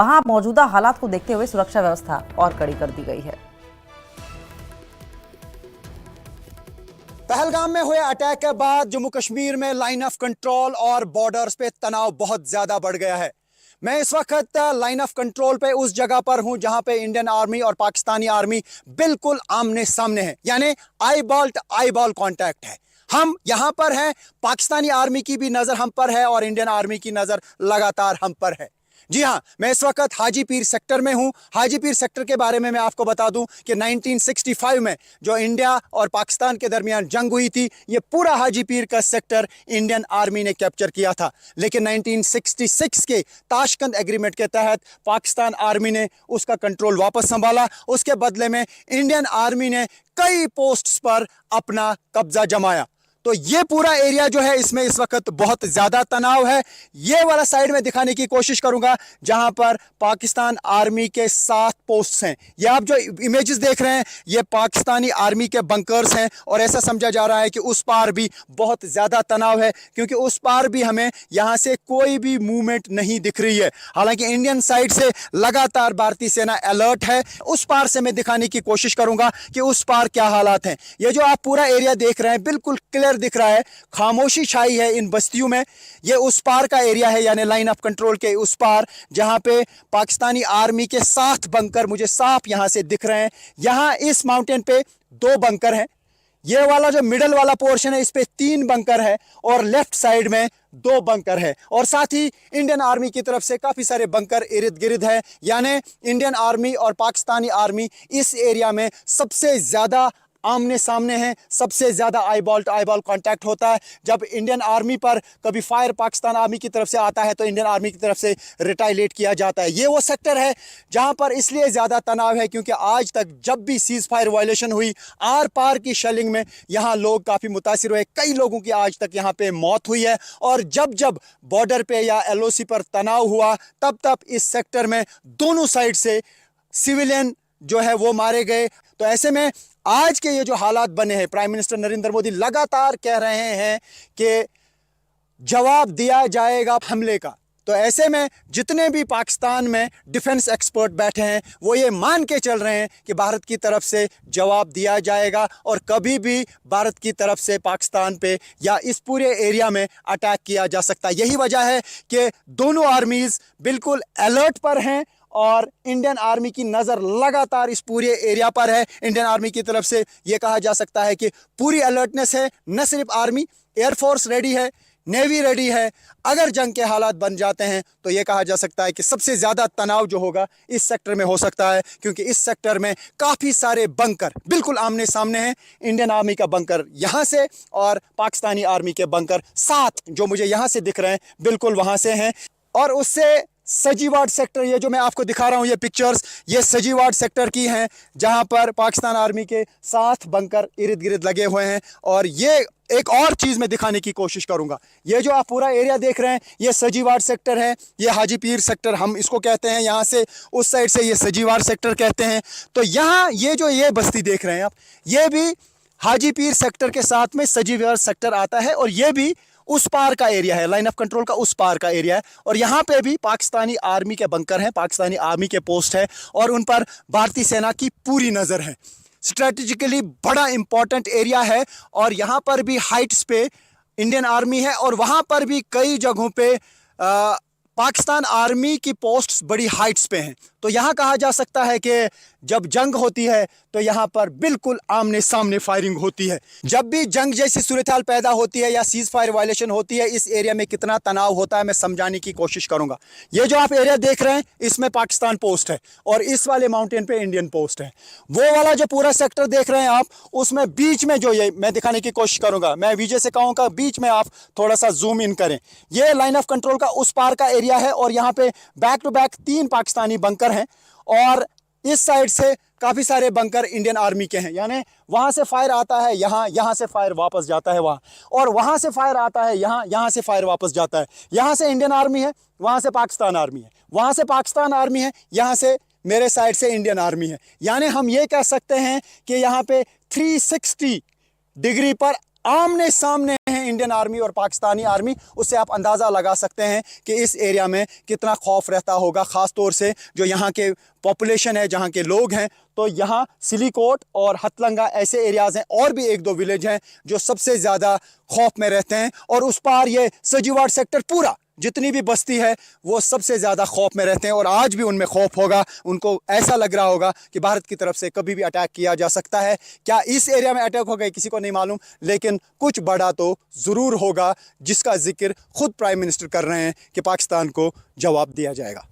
वहां मौजूदा हालात को देखते हुए सुरक्षा व्यवस्था और कड़ी कर दी गई है। पहलगाम में हुए अटैक के बाद जम्मू कश्मीर में लाइन ऑफ कंट्रोल और बॉर्डर्स पे तनाव बहुत ज्यादा बढ़ गया है। मैं इस वक्त लाइन ऑफ कंट्रोल पे उस जगह पर हूं जहां पे इंडियन आर्मी और पाकिस्तानी आर्मी बिल्कुल आमने सामने है, यानी आई बॉल कांटेक्ट है। हम यहां पर हैं, पाकिस्तानी आर्मी की भी नजर हम पर है और इंडियन आर्मी की नजर लगातार हम पर है। जी हां, मैं इस वक्त हाजी पीर सेक्टर में हूं। हाजी पीर सेक्टर के बारे में मैं आपको बता दूं कि 1965 में जो इंडिया और पाकिस्तान के दरमियान जंग हुई थी, ये पूरा हाजी पीर का सेक्टर इंडियन आर्मी ने कैप्चर किया था। लेकिन 1966 के ताशकंद एग्रीमेंट के तहत पाकिस्तान आर्मी ने उसका कंट्रोल वापस संभाला। उसके बदले में इंडियन आर्मी ने कई पोस्ट्स पर अपना कब्जा जमाया। तो ये पूरा एरिया जो है, इसमें इस वक्त बहुत ज्यादा तनाव है। ये वाला साइड में दिखाने की कोशिश करूंगा जहां पर पाकिस्तान आर्मी के 7 पोस्ट्स हैं। ये आप जो इमेजेस देख रहे हैं, ये पाकिस्तानी आर्मी के बंकर्स हैं और ऐसा समझा जा रहा है कि उस पार भी बहुत ज्यादा तनाव है, क्योंकि उस पार भी हमें यहां से कोई भी मूवमेंट नहीं दिख रही है। हालांकि इंडियन साइड से लगातार भारतीय सेना अलर्ट है। उस पार से मैं दिखाने की कोशिश करूंगा कि उस पार क्या हालात हैं। ये जो आप पूरा एरिया देख रहे हैं, बिल्कुल क्लियर दिख रहा है, खामोशी छाई है इन बस्तियों में। ये उस पार का एरिया है, यानी लाइन ऑफ कंट्रोल के उस पार, जहां पे पाकिस्तानी आर्मी के 7 बंकर मुझे साफ यहां से दिख रहे हैं। यहां इस माउंटेन पे 2 बंकर हैं। ये वाला जो मिडल वाला पोर्शन है, इस पे 3 बंकर है और लेफ्ट साइड में 2 बंकर है। और साथ ही इंडियन आर्मी की तरफ से काफी सारे बंकर इर्द गिर्द है, यानी इंडियन आर्मी और पाकिस्तानी आर्मी इस एरिया में सबसे ज्यादा आमने सामने हैं। सबसे ज्यादा आई बॉल कांटेक्ट होता है। जब इंडियन आर्मी पर कभी फायर पाकिस्तान आर्मी की तरफ से आता है तो इंडियन आर्मी की तरफ से रिटाइलेट किया जाता है। ये वो सेक्टर है जहां पर इसलिए ज्यादा तनाव है क्योंकि आज तक जब भी सीज फायर वायलेशन हुई, आर पार की शेलिंग में यहां लोग काफी मुतासिर हुए। कई लोगों की आज तक यहां पे मौत हुई है। और जब जब बॉर्डर पे या एलओसी पर तनाव हुआ, तब तब इस सेक्टर में दोनों साइड से सिविलियन जो है वो मारे गए। तो ऐसे में आज के ये जो हालात बने हैं, प्राइम मिनिस्टर नरेंद्र मोदी लगातार कह रहे हैं कि जवाब दिया जाएगा हमले का। तो ऐसे में जितने भी पाकिस्तान में डिफेंस एक्सपर्ट बैठे हैं, वो ये मान के चल रहे हैं कि भारत की तरफ से जवाब दिया जाएगा और कभी भी भारत की तरफ से पाकिस्तान पे या इस पूरे एरिया में अटैक किया जा सकता है। यही वजह है कि दोनों आर्मीज बिल्कुल अलर्ट पर हैं और इंडियन आर्मी की नज़र लगातार इस पूरे एरिया पर है। इंडियन आर्मी की तरफ से यह कहा जा सकता है कि पूरी अलर्टनेस है। न सिर्फ आर्मी, एयरफोर्स रेडी है, नेवी रेडी है। अगर जंग के हालात बन जाते हैं तो यह कहा जा सकता है कि सबसे ज़्यादा तनाव जो होगा इस सेक्टर में हो सकता है, क्योंकि इस सेक्टर में काफ़ी सारे बंकर बिल्कुल आमने सामने हैं। इंडियन आर्मी का बंकर यहाँ से और पाकिस्तानी आर्मी के बंकर 7 जो मुझे यहाँ से दिख रहे हैं बिल्कुल वहाँ से हैं। और उससे सजीवाड़ सेक्टर, ये जो मैं आपको दिखा रहा हूँ ये पिक्चर्स, ये सजीवाड़ सेक्टर की हैं जहां पर पाकिस्तान आर्मी के 7 बंकर इर्द गिर्द लगे हुए हैं। और ये एक और चीज़ मैं दिखाने की कोशिश करूंगा। ये जो आप पूरा एरिया देख रहे हैं, ये सजीवाड़ सेक्टर है। ये हाजी पीर सेक्टर हम इसको कहते हैं। यहाँ से उस साइड से ये सजीवाड़ सेक्टर कहते हैं। तो यहाँ ये जो ये बस्ती देख रहे हैं आप, ये भी हाजी पीर सेक्टर के साथ में सजीवाड़ सेक्टर आता है और ये भी उस पार का एरिया है, लाइन ऑफ कंट्रोल का उस पार का एरिया है। और यहाँ पे भी पाकिस्तानी आर्मी के बंकर हैं, पाकिस्तानी आर्मी के पोस्ट है और उन पर भारतीय सेना की पूरी नज़र है। स्ट्रेटेजिकली बड़ा इंपॉर्टेंट एरिया है और यहाँ पर भी हाइट्स पे इंडियन आर्मी है और वहाँ पर भी कई जगहों पे पाकिस्तान आर्मी की पोस्ट्स बड़ी हाइट्स पे हैं। तो यहाँ कहा जा सकता है कि जब जंग होती है तो यहाँ पर बिल्कुल आमने सामने फायरिंग होती है। जब भी जंग जैसी सूरत हाल पैदा होती है या सीज फायर वायलेशन होती है, इस एरिया में कितना तनाव होता है मैं समझाने की कोशिश करूंगा। ये जो आप एरिया देख रहे हैं, इसमें पाकिस्तान पोस्ट है और इस वाले माउंटेन पे इंडियन पोस्ट है। वो वाला जो पूरा सेक्टर देख रहे हैं आप, उसमें बीच में जो ये मैं दिखाने की कोशिश करूंगा, मैं विजय से कहूँगा बीच में आप थोड़ा सा जूम इन करें। ये लाइन ऑफ कंट्रोल का उस पार का एरिया है और यहाँ पे back to back 3 Pakistani bunker हैं और इस साइड से काफी सारे बंकर इंडियन आर्मी के हैं। यानी वहां से फायर आता है यहाँ, यहाँ से फायर वापस जाता है वहां, और वहां से फायर आता है यहाँ, यहाँ से फायर वापस जाता है। यहाँ से इंडियन आर्मी है, वहां से पाकिस्तान आर्मी है, वहां से पाकिस्तान आर्मी है, यहाँ से मेरे साइड से इंडियन आर्मी है। यानी हम ये कह सकते हैं कि यहाँ पे 360 डिग्री पर आमने सामने हैं इंडियन आर्मी और पाकिस्तानी आर्मी, उससे आप अंदाज़ा लगा सकते हैं कि इस एरिया में कितना खौफ रहता होगा, ख़ास तौर से जो यहाँ के पॉपुलेशन है, जहाँ के लोग हैं। तो यहाँ सिलीकोट और हथलंगा ऐसे एरियाज़ हैं, और भी एक दो विलेज हैं जो सबसे ज़्यादा खौफ में रहते हैं। और उस पार ये सजीवाड़ सेक्टर पूरा, जितनी भी बस्ती है वो सबसे ज़्यादा खौफ में रहते हैं, और आज भी उनमें खौफ होगा। उनको ऐसा लग रहा होगा कि भारत की तरफ से कभी भी अटैक किया जा सकता है। क्या इस एरिया में अटैक होगा किसी को नहीं मालूम, लेकिन कुछ बड़ा तो ज़रूर होगा, जिसका जिक्र खुद प्राइम मिनिस्टर कर रहे हैं कि पाकिस्तान को जवाब दिया जाएगा।